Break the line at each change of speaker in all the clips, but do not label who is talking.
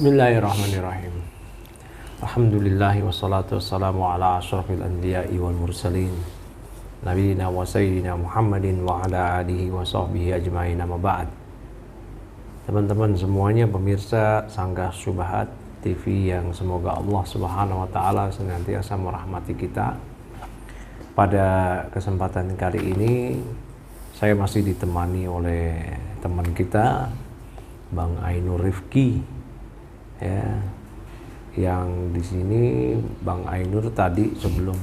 Bismillahirrahmanirrahim. Alhamdulillahi wassalatu wassalamu ala asyrafil anbiya'i wal mursalin nabiyina wa sayyidina Muhammadin wa ala alihi wa sahbihi ajma'in, amma ba'd. Teman-teman semuanya, pemirsa Sanggah Syubhat TV yang semoga Allah Subhanahu wa taala senantiasa merahmati kita. Pada kesempatan kali ini saya masih ditemani oleh teman kita Bang Ainur Rifki, ya, yang di sini Bang Ainur tadi sebelum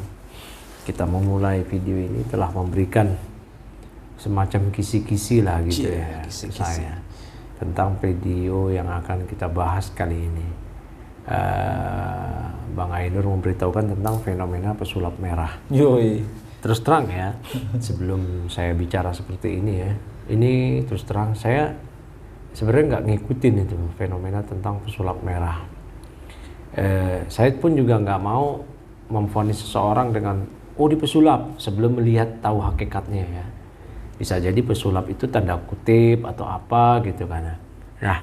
kita memulai video ini telah memberikan semacam kisi-kisi lah gitu ya
kisi-kisi.
Saya tentang video yang akan kita bahas kali ini. Bang Ainur memberitahukan tentang fenomena pesulap merah.
Yoi.
Terus terang ya, sebelum saya bicara seperti ini ya, ini terus terang saya sebenarnya nggak ngikutin itu fenomena tentang pesulap merah. Saya pun juga nggak mau memvonis seseorang dengan dipesulap sebelum melihat tahu hakikatnya ya. Bisa jadi pesulap itu tanda kutip atau apa gitu kan. Nah,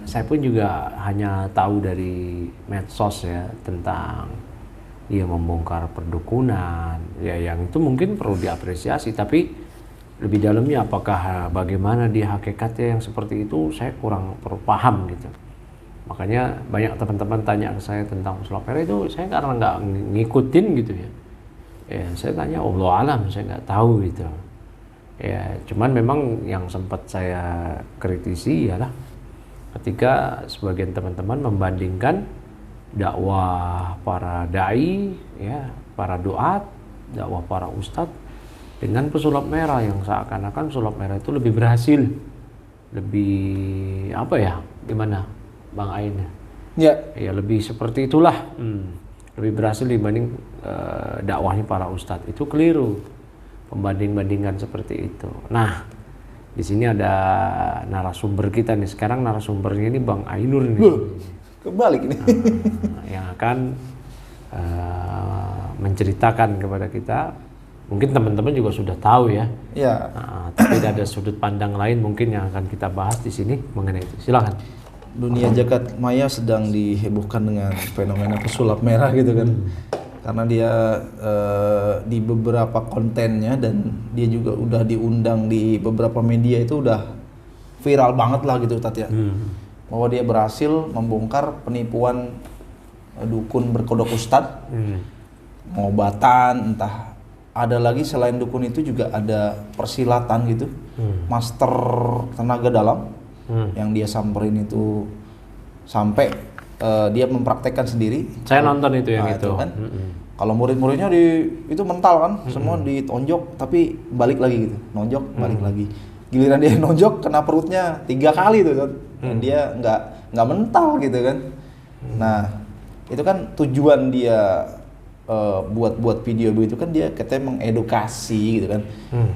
saya pun juga hanya tahu dari medsos ya tentang dia membongkar perdukunan ya, yang itu mungkin perlu diapresiasi, tapi lebih dalamnya apakah bagaimana dia hakikatnya yang seperti itu saya kurang paham gitu. Makanya banyak teman-teman tanya ke saya tentang pesulap merah itu, saya karena nggak ngikutin gitu ya. Ya saya tanya Allah alam, saya nggak tahu gitu. Ya cuman memang yang sempat saya kritisi ialah ketika sebagian teman-teman membandingkan dakwah para dai, ya, para duat, dakwah para ustadz dengan pesulap merah, yang seakan-akan pesulap merah itu lebih berhasil, lebih apa ya, gimana Bang Ain? Ya lebih seperti itulah, lebih berhasil dibanding dakwahnya para ustadz. Itu keliru pembanding-bandingan seperti itu. Nah, di sini ada narasumber kita nih sekarang, narasumbernya ini Bang Ainur nih.
Kebalik ini.
Yang akan menceritakan kepada kita. Mungkin teman-teman juga sudah tahu ya.
Ya.
Tapi ada sudut pandang lain mungkin yang akan kita bahas di sini mengenai itu. Silakan.
Dunia jagat maya sedang dihebohkan dengan fenomena pesulap merah gitu kan. Karena dia di beberapa kontennya dan dia juga udah diundang di beberapa media itu udah viral banget lah gitu Tat ya. Bahwa dia berhasil membongkar penipuan dukun berkodok ustadz, pengobatan, entah ada lagi selain dukun itu juga ada persilatan gitu, master tenaga dalam yang dia samperin itu sampai dia mempraktekkan sendiri.
Saya nonton itu yang itu
kan. Kalau murid-muridnya itu mental kan, semua ditonjok tapi balik lagi gitu, nonjok balik lagi. Giliran dia nonjok kena perutnya 3 kali tuh kan. Dan dia nggak mental gitu kan. Nah itu kan tujuan dia buat video begitu kan, dia katanya mengedukasi gitu kan,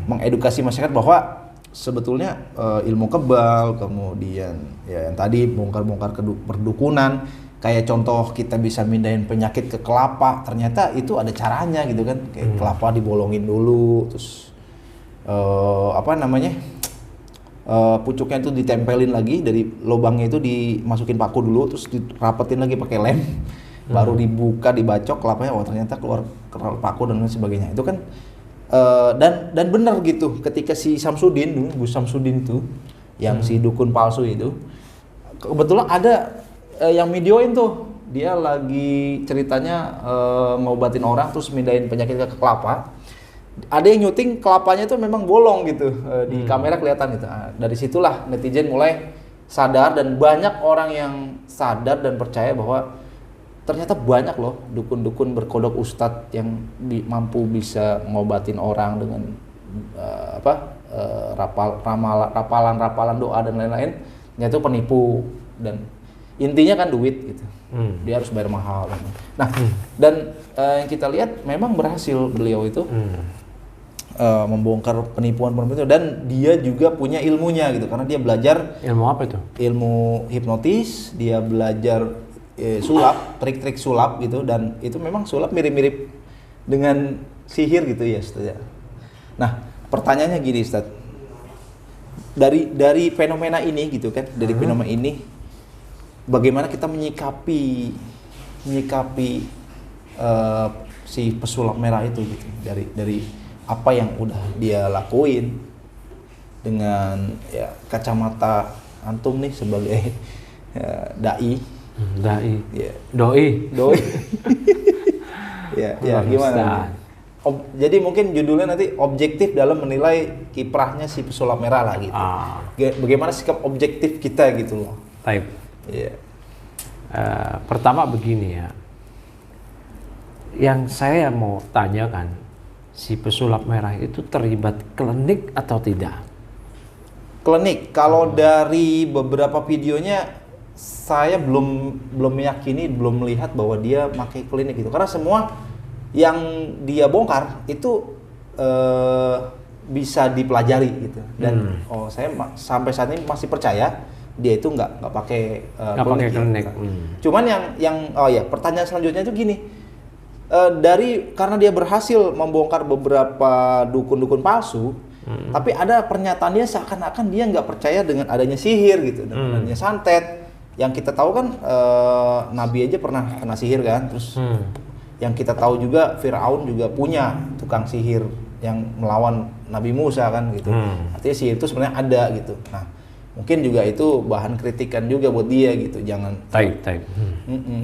mengedukasi masyarakat bahwa sebetulnya ilmu kebal, kemudian ya yang tadi bongkar-bongkar perdukunan, kayak contoh kita bisa mindahin penyakit ke kelapa, ternyata itu ada caranya gitu kan, kayak kelapa dibolongin dulu, terus pucuknya itu ditempelin lagi, dari lubangnya itu dimasukin paku dulu, terus dirapetin lagi pakai lem. Baru dibuka, dibacok kelapanya, ternyata keluar paku dan lain sebagainya. Itu kan dan benar gitu. Ketika si Samsudin dulu, Gus Samsudin itu yang si dukun palsu itu, kebetulan ada yang videoin tuh, dia lagi ceritanya ngobatin orang terus mindahin penyakit ke kelapa. Ada yang nyuting kelapanya itu memang bolong gitu, di kamera kelihatan gitu. Nah, dari situlah netizen mulai sadar, dan banyak orang yang sadar dan percaya bahwa ternyata banyak loh dukun-dukun berkodok ustadz yang mampu bisa ngobatin orang dengan rapalan doa dan lain-lain. Ternyata itu penipu, dan intinya kan duit gitu. Dia harus bayar mahal. Nah, dan yang kita lihat memang berhasil beliau itu membongkar penipuan itu, dan dia juga punya ilmunya gitu, karena dia belajar
ilmu apa itu?
Ilmu hipnotis, dia belajar sulap, trik-trik sulap gitu, dan itu memang sulap mirip-mirip dengan sihir gitu ya Ustaz. Nah, pertanyaannya gini Ustaz. Dari fenomena ini gitu kan, dari fenomena ini bagaimana kita menyikapi si pesulap merah itu gitu, dari apa yang udah dia lakuin dengan ya kacamata antum nih sebagai dai.
Ya. Doi.
ya gimana? Jadi mungkin judulnya nanti objektif dalam menilai kiprahnya si pesulap merah lah gitu. Bagaimana sikap objektif kita gitu loh.
Baik.
Iya.
Pertama begini ya. Yang saya mau tanyakan, si pesulap merah itu terlibat klinik atau tidak?
Klinik. Kalau dari beberapa videonya saya belum meyakini, belum melihat bahwa dia pakai klinik gitu. Karena semua yang dia bongkar itu bisa dipelajari gitu. Dan saya sampai saat ini masih percaya dia itu nggak pakai klinik. Cuman yang pertanyaan selanjutnya itu gini. Karena dia berhasil membongkar beberapa dukun-dukun palsu, tapi ada pernyataan dia seakan-akan dia nggak percaya dengan adanya sihir gitu, dengan adanya santet. Yang kita tahu kan Nabi aja pernah kena sihir kan, terus yang kita tahu juga Firaun juga punya tukang sihir yang melawan Nabi Musa kan gitu. Artinya sihir itu sebenarnya ada gitu. Nah, mungkin juga itu bahan kritikan juga buat dia gitu. Jangan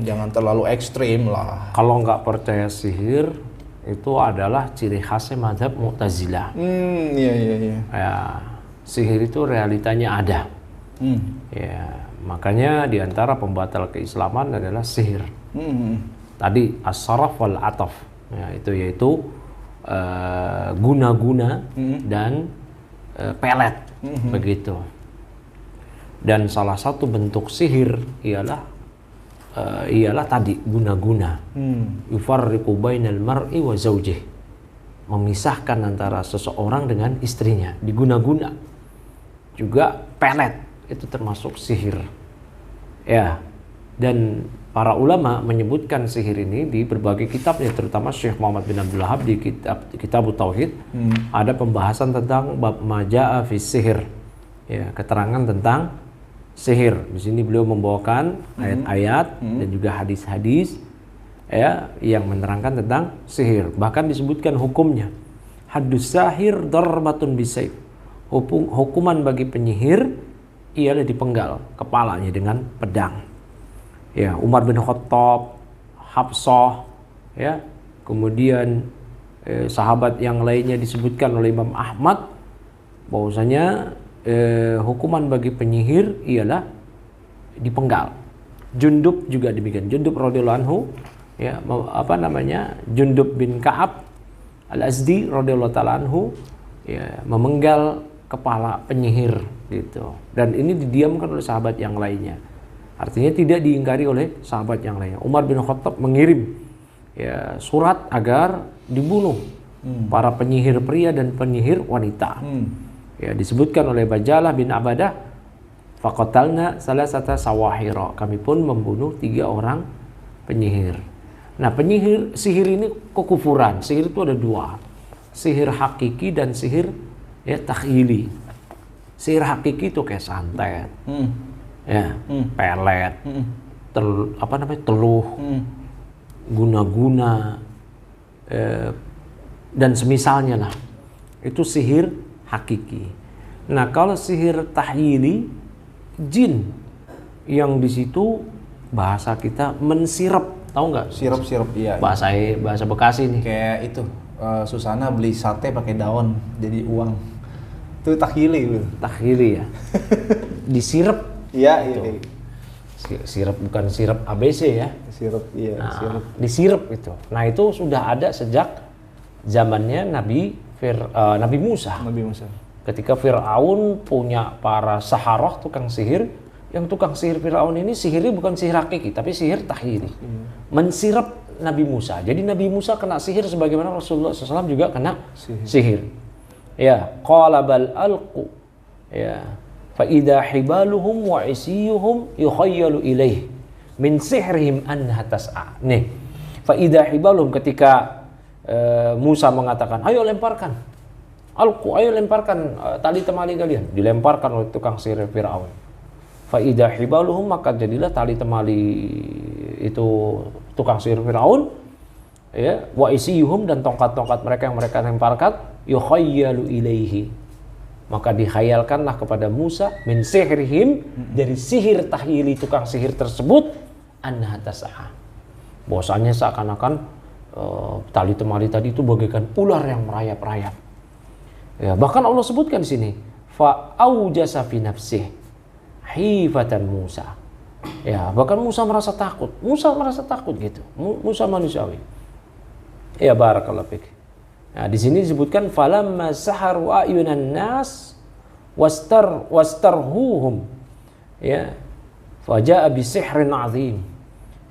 jangan terlalu ekstrim lah.
Kalau nggak percaya sihir itu adalah ciri khasnya mazhab Mu'tazilah.
Iya.
Ya, sihir itu realitanya ada. Ya, makanya diantara pembatal keislaman adalah sihir. Tadi as-saraf wal ataf. Ya, itu yaitu guna-guna dan pelet begitu. Dan salah satu bentuk sihir ialah tadi guna-guna. Yufarriqu bainal mar'i wa zaujih. Memisahkan antara seseorang dengan istrinya, diguna-guna. Juga pelet itu termasuk sihir. Ya. Dan para ulama menyebutkan sihir ini di berbagai kitabnya, terutama Syekh Muhammad bin Abdul Wahhab di kitab Tauhid ada pembahasan tentang bab majaa fi sihir. Ya, keterangan tentang sihir. Di sini beliau membawakan ayat-ayat dan juga hadis-hadis ya yang menerangkan tentang sihir. Bahkan disebutkan hukumnya. Haddus sahir darbatun bisayf. Hukuman bagi penyihir ialah dipenggal kepalanya dengan pedang. Ya, Umar bin Khattab, Hafsah, ya, kemudian sahabat yang lainnya disebutkan oleh Imam Ahmad bahwasanya hukuman bagi penyihir ialah dipenggal. Jundub juga demikian. Jundub radhiyallahu anhu, ya, Jundub bin Ka'ab Al-Azdi radhiyallahu taala anhu, ya, memenggal kepala penyihir gitu. Dan ini didiamkan oleh sahabat yang lainnya. Artinya tidak diingkari oleh sahabat yang lainnya. Umar bin Khattab mengirim ya surat agar dibunuh para penyihir pria dan penyihir wanita. Ya, disebutkan oleh Bajalah bin Abadah, faqatalna salasata sawahira. Kami pun membunuh 3 orang penyihir. Nah, sihir ini kekufuran. Sihir itu ada 2. Sihir hakiki dan sihir ya takhyili. Sihir hakiki itu kayak santet. Ya, pelet, teluh, guna-guna, dan semisalnya lah. Itu sihir hakiki. Nah, kalau sihir tahyili, jin yang di situ bahasa kita mensirap, tahu nggak?
Sirap, iya.
Bahasa Bekasi nih.
Kayak itu, Susana beli sate pakai daun jadi uang. Itu tahyili.
Tahyili ya. Disirap.
Iya.
Sirap bukan sirap ABC ya.
Sirap, iya.
Nah,
sirap.
Disirap itu. Nah, itu sudah ada sejak zamannya Nabi Musa. Ketika Firaun punya para saharah, tukang sihir, yang tukang sihir Firaun ini sihirnya bukan sihir hakiki, tapi sihir tahyili. Mensirap Nabi Musa. Jadi Nabi Musa kena sihir sebagaimana Rasulullah SAW juga kena sihir. Ya, qala bal alqu. Ya. Fa idza hibaluhum wa isiyuhum yukhayyalu ilaih min sihrihim annaha tas'a. Nih. Fa idza hibaluhum, ketika Musa mengatakan, "Ayo lemparkan. Ayo lemparkan tali temali kalian." Dilemparkan oleh tukang sihir Firaun. Fa idza hibaluhum, maka jadilah tali temali itu tukang sihir Firaun, ya, wa isiyuhum, dan tongkat-tongkat mereka yang mereka lemparkan, yukhayyalu ilaihi, maka dikhayalkanlah kepada Musa min sihrihim, dari sihir tahyili tukang sihir tersebut, annaha tas'a, bahwasanya seakan-akan tali temali tadi itu bagaikan ular yang merayap-rayap. Ya, bahkan Allah sebutkan di sini, fa aujasa fi nafsih hifatan Musa. Ya, bahkan Musa merasa takut. Musa merasa takut gitu. Musa manusiawi. Ya, barakallahu fik. Nah, di sini disebutkan falamma saharu ayunan nas wastarhuhum. Ya. Faja'a bisihrin azim.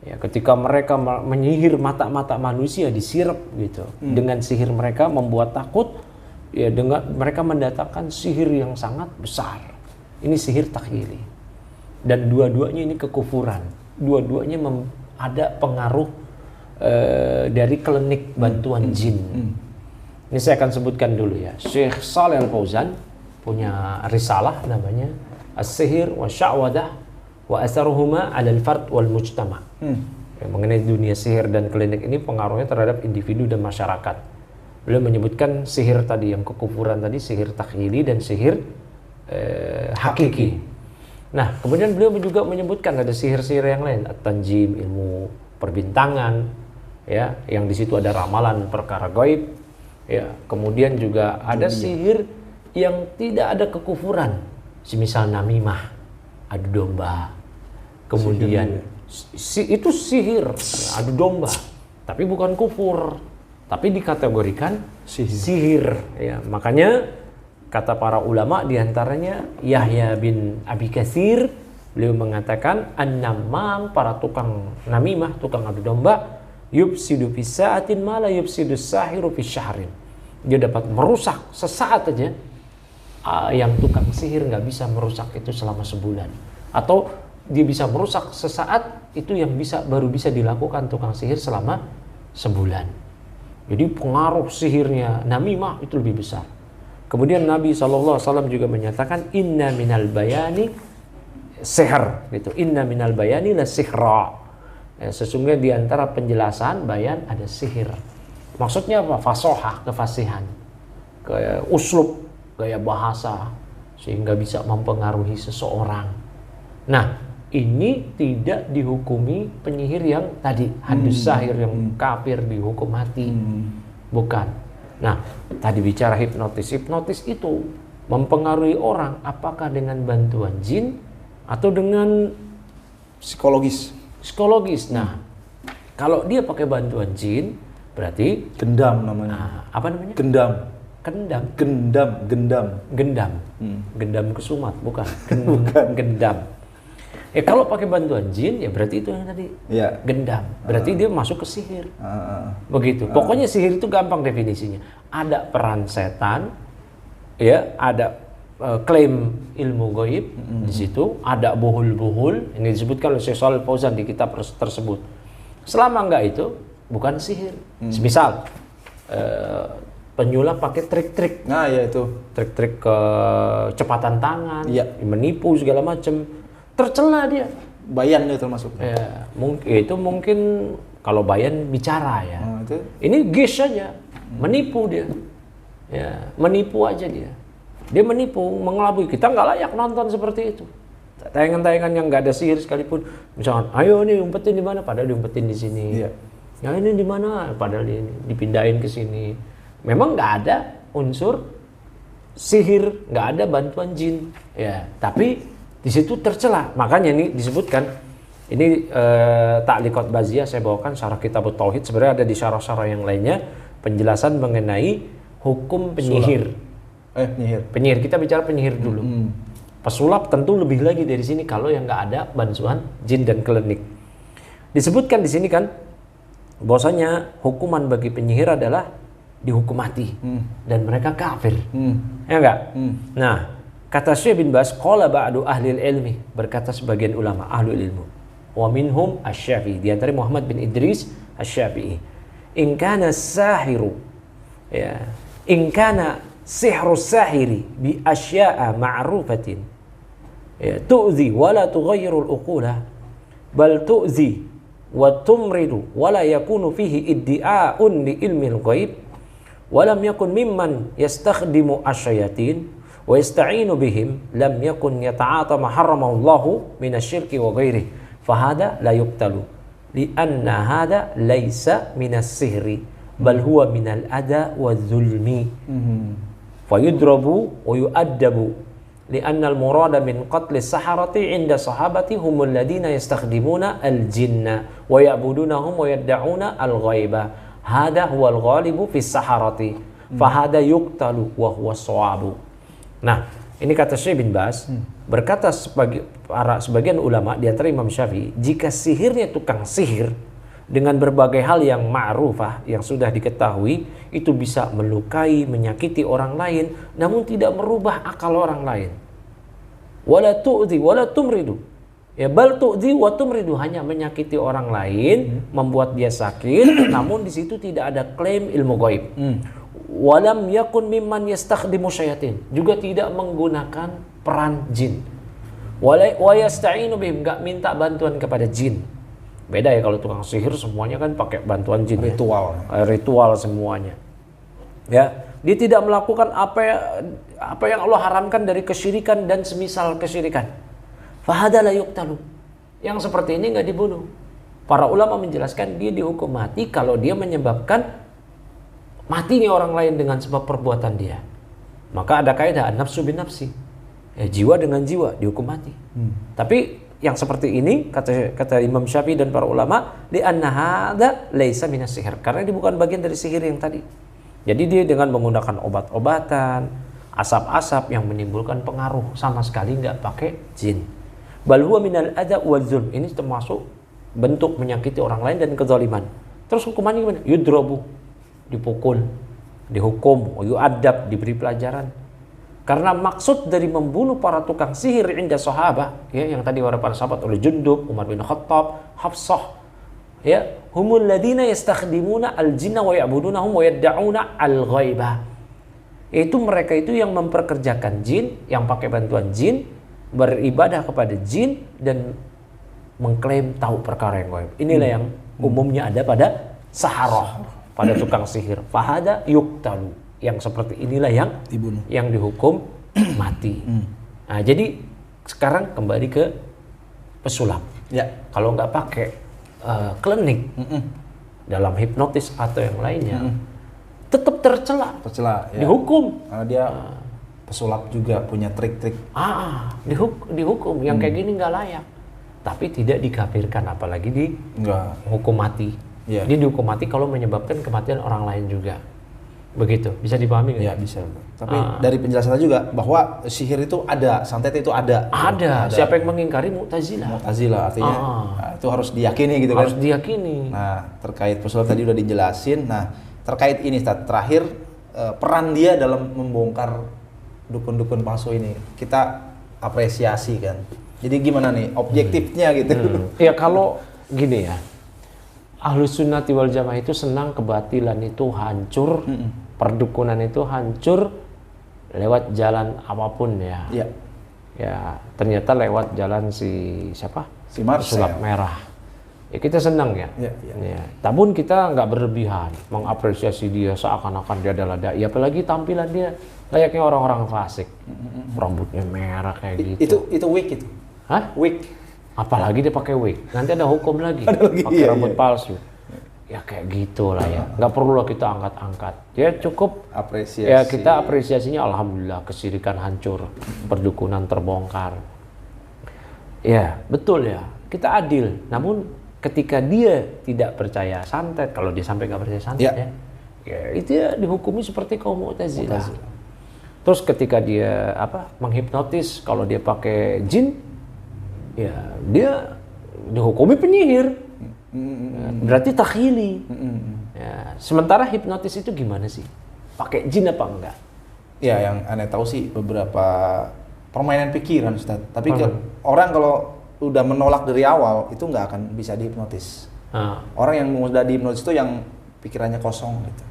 Ya, ketika mereka menyihir mata-mata manusia, disirap gitu. Dengan sihir mereka membuat takut, ya, dengan mereka mendatangkan sihir yang sangat besar. Ini sihir takhyili. Dan dua-duanya ini kekufuran. Dua-duanya ada pengaruh dari klinik bantuan jin. Ini saya akan sebutkan dulu ya. Syekh Shalih Al-Fauzan punya risalah namanya As-Sihir wa Sya'wadah wa Asaruhuma 'ala al-fard wal mujtama'. Mengenai dunia sihir dan klinik ini pengaruhnya terhadap individu dan masyarakat. Beliau menyebutkan sihir tadi yang kekufuran tadi, sihir takhyili dan sihir hakiki. Nah, kemudian beliau juga menyebutkan ada sihir-sihir yang lain, at-tanjim, ilmu perbintangan, ya, yang di situ ada ramalan perkara gaib, ya. Kemudian juga ada sihir yang tidak ada kekufuran, semisal namimah, adu domba. Kemudian itu sihir, adu domba, tapi bukan kufur, tapi dikategorikan sihir, ya. Makanya kata para ulama diantaranya Yahya bin Abi Katsir, beliau mengatakan an-namam, para tukang namimah, tukang adu domba, yufsidu fi sa'atin ma la yufsidu sahiru fi syahrin. Dia dapat merusak sesaat aja yang tukang sihir nggak bisa merusak itu selama sebulan. Atau dia bisa merusak sesaat itu yang baru bisa dilakukan tukang sihir selama sebulan. Jadi pengaruh sihirnya namimah itu lebih besar. Kemudian Nabi SAW juga menyatakan inna minal bayani sihr, gitu. Inna minal bayani la sihra. Ya, sesungguhnya di antara penjelasan bayan ada sihir. Maksudnya apa? Fasohah, kefasihan, uslub, gaya bahasa, sehingga bisa mempengaruhi seseorang. Nah, ini tidak dihukumi penyihir yang tadi, hadus sahir yang kafir dihukum mati. Bukan. Nah, tadi bicara hipnotis. Hipnotis itu mempengaruhi orang apakah dengan bantuan jin atau dengan
psikologis.
Nah, kalau dia pakai bantuan jin berarti
gendam namanya.
Apa namanya?
Gendam.
Gendam kesumat, bukan. Gendam. Kalau pakai bantuan jin ya berarti itu yang tadi. Ya. Gendam. Berarti dia masuk ke sihir. Begitu. Pokoknya sihir itu gampang definisinya. Ada peran setan, ya, ada klaim ilmu gaib di situ, ada buhul-buhul. Ini disebutkan oleh Syekh Shalih Al-Fauzan di kitab tersebut. Selama enggak itu bukan sihir. Misal penyulap pakai trik-trik.
Nah, ya itu.
Trik-trik kecepatan tangan, menipu segala macam. Tercela dia.
Bayan dia termasuk.
Ya, itu mungkin kalau bayan bicara ya. Itu? Ini gish saja, menipu dia. Ya, menipu aja dia. Dia menipu, mengelabui. Kita nggak layak nonton seperti itu. Tayangan-tayangan yang nggak ada sihir sekalipun, misalkan, ayo nih umpetin di mana, padahal diumpetin di sini. Iya. Ya ini di mana, padahal dipindahin ke sini. Memang nggak ada unsur sihir, nggak ada bantuan jin. Ya, tapi di situ tercela. Makanya ini disebutkan, ini Ta'liqat Baziyah saya bawakan syarah kitab Tauhid, sebenarnya ada di syarah-syarah yang lainnya penjelasan mengenai hukum penyihir. Penyihir, kita bicara penyihir dulu. Pesulap tentu lebih lagi dari sini kalau yang nggak ada bantuan jin dan klinik. Disebutkan di sini kan bahwasanya hukuman bagi penyihir adalah dihukum mati dan mereka kafir. Ya enggak? Nah, kata Syekh bin Baz, qala ba'du ahli ilmi, berkata sebagian ulama ahli ilmu, wa minhum asy-Syafi'i, di antara Muhammad bin Idris asy-Syafi'i, in kana sahiru, ya, in kana sihru sahiri bi asya'a ma'rufatin Ya, tu'zi wa la tughayyirul uqulah bal tu'zi wa tumridu wa la yakunu fihi iddi'a'un li ilmil ghaib wa lam yakun mimman yastakhdimu asyayatin wa yasta'inu bihim lam yakun yata'ata ma harramahu Allahu minasyirki wa ghairihi fahada la yuqtalu li'anna hada laysa minas sihri bal huwa minal ada wa zulmi fayudrabu wa yu'addabu li'anna al-murada min qatli saharati inda sahabati humul ladina yastakhdimuna al-jinna wa ya'budunahum wa yadda'una al-ghaiba hada huwa al-ghalibu fi saharati fahada yuqtalu wa huwa sawabu. Nah, ini kata Syekh bin Baz, berkata sebagian ulama di antara Imam Syafi'i, jika sihirnya tukang sihir dengan berbagai hal yang ma'rufah yang sudah diketahui itu bisa melukai, menyakiti orang lain namun tidak merubah akal orang lain. Wala tu'dhi wala tumridu. Ya bal tu'dhi wa tumridu, hanya menyakiti orang lain, membuat dia sakit namun di situ tidak ada klaim ilmu gaib. Walam yakun mimman yastakhdimu syayatin, juga tidak menggunakan peran jin. Wa yasta'inu bihim, enggak minta bantuan kepada jin. Beda ya kalau tukang sihir semuanya kan pakai bantuan jin, ritual semuanya. Ya, dia tidak melakukan apa yang Allah haramkan dari kesyirikan dan semisal kesyirikan. Fahada la yuqtalu. Yang seperti ini enggak dibunuh. Para ulama menjelaskan dia dihukum mati kalau dia menyebabkan matinya orang lain dengan sebab perbuatan dia. Maka ada kaidah nafsu bin nafsi. Ya, jiwa dengan jiwa dihukum mati. Tapi yang seperti ini kata Imam Syafi'i dan para ulama, li anna hadza laisa minas sihir, karena ini bukan bagian dari sihir yang tadi. Jadi dia dengan menggunakan obat-obatan, asap-asap yang menimbulkan pengaruh, sama sekali nggak pakai jin. Bal huwa minal adza wal zulm, ini termasuk bentuk menyakiti orang lain dan kezaliman. Terus hukumannya gimana? Yudrabu, dipukul, dihukum, yu'adab, diberi pelajaran. Karena maksud dari membunuh para tukang sihir inda sahabat, ya, yang tadi para sahabat oleh Jundub, Umar bin Khattab, Hafsah, ya, humul ladina yastakhdimuna al-jinna wa ya'budunahum wa yadda'una al-ghaibah. Itu mereka itu yang memperkerjakan jin, yang pakai bantuan jin, beribadah kepada jin dan mengklaim tahu perkara yang gaib. Inilah yang umumnya ada pada saharah, pada tukang sihir. Fahada yuqtalu, yang seperti inilah yang
dibunuh,
yang dihukum mati. Nah, jadi sekarang kembali ke pesulap. Ya, kalau nggak pakai klinik dalam hipnotis atau yang lainnya, tetap tercela, ya. Dihukum.
Karena dia pesulap juga punya trik-trik.
Dihukum yang kayak gini nggak layak. Tapi tidak dikafirkan, apalagi dihukum mati. Yeah. Dia dihukum mati kalau menyebabkan kematian orang lain juga. Begitu, bisa dipahami nggak?
Ya bisa. Tapi dari penjelasannya juga bahwa sihir itu ada, santet itu ada.
Ada. Siapa yang mengingkari Mu'tazilah?
Mu'tazilah artinya itu harus diyakini gitu kan?
Harus diyakini.
Nah, terkait pesulap tadi udah dijelasin. Nah, terkait ini terakhir peran dia dalam membongkar dukun-dukun palsu ini, kita apresiasi kan. Jadi gimana nih objektifnya gitu?
Ya kalau gini ya, Ahlus Sunnati wal Jamaah itu senang kebatilan itu hancur, perdukunan itu hancur lewat jalan apapun ya. Ya ternyata lewat jalan si Sulap Merah. Ya kita senang ya. Namun kita nggak berlebihan mengapresiasi dia seakan-akan dia adalah dai, apalagi tampilan dia layaknya orang-orang fasik. Rambutnya merah kayak gitu.
Itu wig itu.
Hah?
Wig.
Apalagi dia pakai wig. Nanti ada hukum lagi. Pakai rambut palsu. Ya kayak gitulah ya. Nggak perlu lah kita angkat-angkat. Ya cukup apresiasi. Ya kita apresiasinya alhamdulillah, kesirikan hancur, perdukunan terbongkar. Ya, betul ya. Kita adil. Namun ketika dia tidak percaya santet, kalau dia sampai nggak percaya santet ya itu ya dihukumi seperti kaum Mu'tazilah. Terus ketika dia menghipnotis, kalau dia pakai jin, ya dia dihukumi penyihir. Berarti takhili. Ya, sementara hipnotis itu gimana sih? Pakai jin apa enggak?
Ya, yang aneh tahu sih beberapa permainan pikiran, Ustaz. Tapi orang kalau udah menolak dari awal itu nggak akan bisa dihipnotis. Orang yang sudah dihipnotis itu yang pikirannya kosong gitu.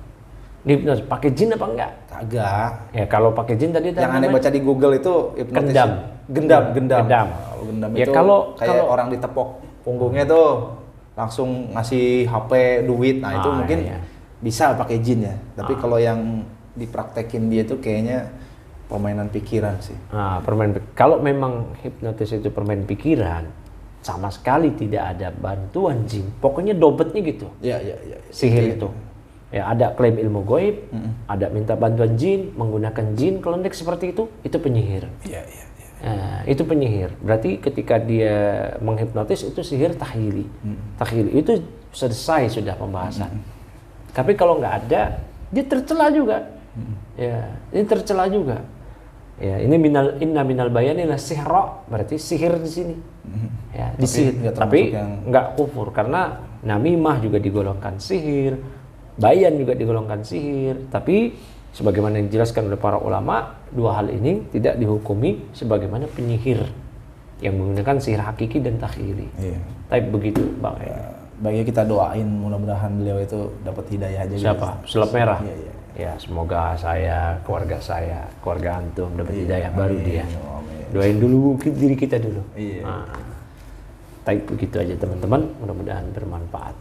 Hipnotis pakai jin apa enggak?
Kagak.
Ya kalau pakai jin tadi
Yang aneh baca di Google itu hipnotis.
Gendam.
Gendam.
Gendam.
Gendam
Ya,
itu kayak orang ditepok punggungnya tuh langsung ngasih HP, duit. Nah, itu mungkin
iya.
bisa pakai jin ya. Tapi kalau yang dipraktekin dia tuh kayaknya permainan pikiran sih.
Nah, kalau memang hipnotis itu permain pikiran, sama sekali tidak ada bantuan jin. Pokoknya dobetnya gitu.
Iya.
Sihir itu. Ya, ada klaim ilmu goib, ada minta bantuan jin, menggunakan jin kelendek seperti itu penyihir.
Iya.
Nah, itu penyihir. Berarti ketika dia menghipnotis itu sihir tahyili. Tahyili itu selesai sudah pembahasan. Tapi kalau nggak ada, dia tercela juga. Ya, ini tercela juga. Ya, ini inna minal bayani la sihra, berarti sihir di sini. Ya, di sihir. Tapi nggak kufur karena namimah juga digolongkan sihir, bayan juga digolongkan sihir. Tapi sebagaimana yang dijelaskan oleh para ulama, dua hal ini tidak dihukumi sebagaimana penyihir yang menggunakan sihir hakiki dan takhili. Iya. Tapi begitu, Bang.
Baiknya kita doain mudah-mudahan beliau itu dapat hidayah aja.
Siapa? Sulap merah.
Iya.
Ya, semoga keluarga antum dapat hidayah baru dia. Amin. Doain dulu diri kita dulu.
Iya.
Nah, tapi begitu aja teman-teman, mudah-mudahan bermanfaat.